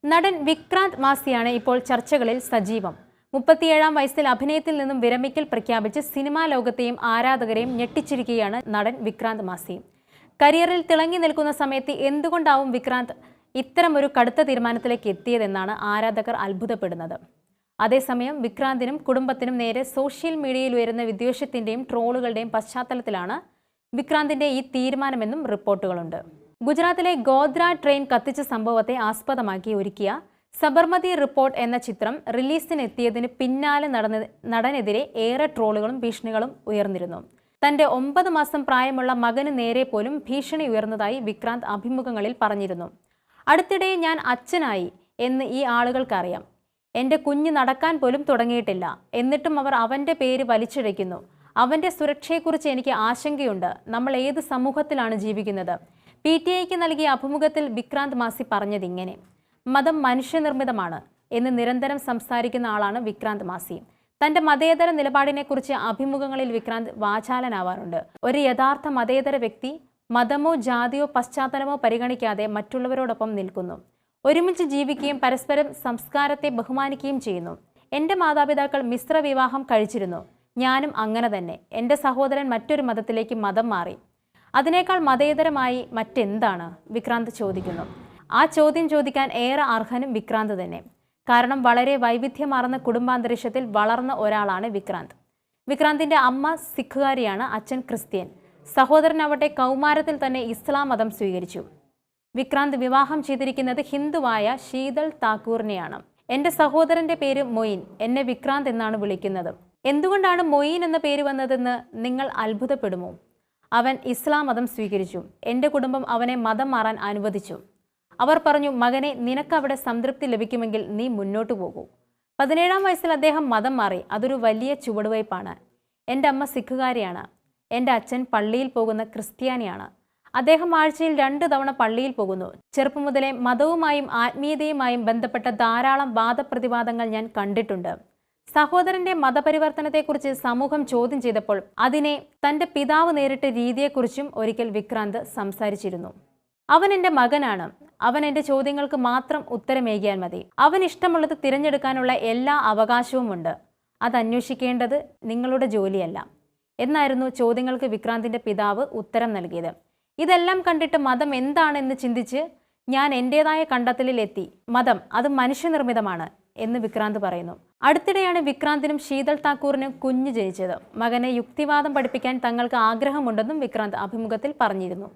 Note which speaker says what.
Speaker 1: നടൻ വിക്രാന്ത് മാസിയാണ് ഇപ്പോൾ ചർച്ചകളിൽ സജീവം. 37-ാം വയസ്സിൽ അഭിനയത്തിൽ നിന്നും വിരമിക്കൽ പ്രഖ്യാപിച്ച് സിനിമാ ലോകത്തെയും ആരാധകരെയും ഞെട്ടിച്ചിരിക്കുകയാണ് നടൻ വിക്രാന്ത് മാസി. കരിയറിൽ തിളങ്ങി നിൽക്കുന്ന സമയത്ത് എന്തുകൊണ്ടാവും വിക്രാന്ത് ഇത്തരമൊരു കടുത്ത തീരുമാനത്തിലേക്ക് എത്തിയതെന്നാണ് ആരാധകർ അത്ഭുതപ്പെടുന്നത്. അതേസമയം വിക്രാന്തിനും കുടുംബത്തിനും നേരെ സോഷ്യൽ മീഡിയയിൽ ഉയരുന്ന വിദ്വേഷത്തിന്റെയും ട്രോളുകളുടെയും പശ്ചാത്തലത്തിലാണ് വിക്രാന്തിന്റെ ഈ തീരുമാനമെന്നും റിപ്പോർട്ടുകളുണ്ട്. ഗുജറാത്തിലെ ഗോദ്ര ട്രെയിൻ കത്തിച്ച സംഭവത്തെ ആസ്പദമാക്കി ഒരുക്കിയ സബർമതി റിപ്പോർട്ട് എന്ന ചിത്രം റിലീസിനെത്തിയതിന് പിന്നാലെ നടനെതിരെ ഏറെ ട്രോളുകളും ഭീഷണികളും ഉയർന്നിരുന്നു. തന്റെ 9 മാസം പ്രായമുള്ള മകന് നേരെ പോലും ഭീഷണി ഉയർന്നതായി വിക്രാന്ത് അഭിമുഖങ്ങളിൽ പറഞ്ഞിരുന്നു. അടുത്തിടെ ഞാൻ അച്ഛനായി എന്ന് ഈ ആളുകൾക്കറിയാം. എൻ്റെ കുഞ്ഞ് നടക്കാൻ പോലും തുടങ്ങിയിട്ടില്ല. എന്നിട്ടും അവർ അവൻ്റെ പേര് വലിച്ചിഴയ്ക്കുന്നു. അവൻ്റെ സുരക്ഷയെക്കുറിച്ച് എനിക്ക് ആശങ്കയുണ്ട്. നമ്മൾ ഏത് സമൂഹത്തിലാണ് ജീവിക്കുന്നത്? PTIക്ക് നൽകിയ അഭിമുഖത്തിൽ വിക്രാന്ത് മാസി പറഞ്ഞതിങ്ങനെ: മതം മനുഷ്യനിർമ്മിതമാണ് എന്ന് നിരന്തരം സംസാരിക്കുന്ന ആളാണ് വിക്രാന്ത് മാസി. തൻ്റെ മതേതര നിലപാടിനെക്കുറിച്ച് അഭിമുഖങ്ങളിൽ വിക്രാന്ത് വാചാലനാവാറുണ്ട്. ഒരു യഥാർത്ഥ മതേതര വ്യക്തി മതമോ ജാതിയോ പശ്ചാത്തലമോ പരിഗണിക്കാതെ മറ്റുള്ളവരോടൊപ്പം നിൽക്കുന്നു. ഒരുമിച്ച് ജീവിക്കുകയും പരസ്പരം സംസ്കാരത്തെ ബഹുമാനിക്കുകയും ചെയ്യുന്നു. എൻ്റെ മാതാപിതാക്കൾ മിശ്ര വിവാഹം കഴിച്ചിരുന്നു. ഞാനും അങ്ങനെ തന്നെ. എൻ്റെ സഹോദരൻ മറ്റൊരു മതത്തിലേക്ക് മതം മാറി. അതിനേക്കാൾ മതേതരമായി മറ്റെന്താണ്? വിക്രാന്ത് ചോദിക്കുന്നു. ആ ചോദ്യം ചോദിക്കാൻ ഏറെ അർഹനും വിക്രാന്ത് തന്നെ. കാരണം വളരെ വൈവിധ്യമാർന്ന കുടുംബാന്തരീക്ഷത്തിൽ വളർന്ന ഒരാളാണ് വിക്രാന്ത്. വിക്രാന്തിൻ്റെ അമ്മ സിഖുകാരിയാണ്, അച്ഛൻ ക്രിസ്ത്യൻ. സഹോദരനാവട്ടെ കൗമാരത്തിൽ തന്നെ ഇസ്ലാം മതം സ്വീകരിച്ചു. വിക്രാന്ത് വിവാഹം ചെയ്തിരിക്കുന്നത് ഹിന്ദുവായ ശീതൾ താക്കൂറിനെയാണ്. എൻ്റെ സഹോദരൻ്റെ പേര് മൊയിൻ. എന്നെ വിക്രാന്ത് എന്നാണ് വിളിക്കുന്നത്. എന്തുകൊണ്ടാണ് മൊയിൻ എന്ന പേര് വന്നതെന്ന് നിങ്ങൾ അത്ഭുതപ്പെടുമോ? അവൻ ഇസ്ലാം മതം സ്വീകരിച്ചു. എൻ്റെ കുടുംബം അവനെ മതം മാറാൻ അനുവദിച്ചു. അവർ പറഞ്ഞു, മകനെ, നിനക്കവിടെ സംതൃപ്തി ലഭിക്കുമെങ്കിൽ നീ മുന്നോട്ട് പോകൂ. 17-ാം വയസ്സിൽ അദ്ദേഹം മതം മാറി. അതൊരു വലിയ ചുവടുവയ്പ്പാണ്. എൻ്റെ അമ്മ സിഖുകാരിയാണ്. എൻ്റെ അച്ഛൻ പള്ളിയിൽ പോകുന്ന ക്രിസ്ത്യാനിയാണ്. അദ്ദേഹം ആഴ്ചയിൽ 2 തവണ പള്ളിയിൽ പോകുന്നു. ചെറുപ്പം മുതലേ മതവുമായും ആത്മീയതയുമായും ബന്ധപ്പെട്ട ധാരാളം വാദപ്രതിവാദങ്ങൾ ഞാൻ കണ്ടിട്ടുണ്ട്. സഹോദരന്റെ മതപരിവർത്തനത്തെക്കുറിച്ച് സമൂഹം ചോദ്യം ചെയ്തപ്പോൾ അതിനെ തൻ്റെ പിതാവ് നേരിട്ട രീതിയെക്കുറിച്ചും ഒരിക്കൽ വിക്രാന്ത് സംസാരിച്ചിരുന്നു. അവൻ എൻ്റെ മകനാണ്. അവൻ എൻ്റെ ചോദ്യങ്ങൾക്ക് മാത്രം ഉത്തരമേകിയാൽ മതി. അവൻ ഇഷ്ടമുള്ളത് തിരഞ്ഞെടുക്കാനുള്ള എല്ലാ അവകാശവുമുണ്ട്. അത് അന്വേഷിക്കേണ്ടത് നിങ്ങളുടെ ജോലിയല്ല എന്നായിരുന്നു ചോദ്യങ്ങൾക്ക് വിക്രാന്തിൻ്റെ പിതാവ് ഉത്തരം നൽകിയത്. ഇതെല്ലാം കണ്ടിട്ട് മതം എന്താണെന്ന് ചിന്തിച്ച് ഞാൻ എൻ്റേതായ കണ്ടെത്തലിൽ എത്തി. മതം അത് മനുഷ്യനിർമ്മിതമാണ് എന്ന് വിക്രാന്ത് പറയുന്നു. അടുത്തിടെയാണ് വിക്രാന്തിനും ശീതൾ താക്കൂറിനും കുഞ്ഞ് ജനിച്ചത്. മകനെ യുക്തിവാദം പഠിപ്പിക്കാൻ തങ്ങൾക്ക് ആഗ്രഹമുണ്ടെന്നും വിക്രാന്ത് അഭിമുഖത്തിൽ പറഞ്ഞിരുന്നു.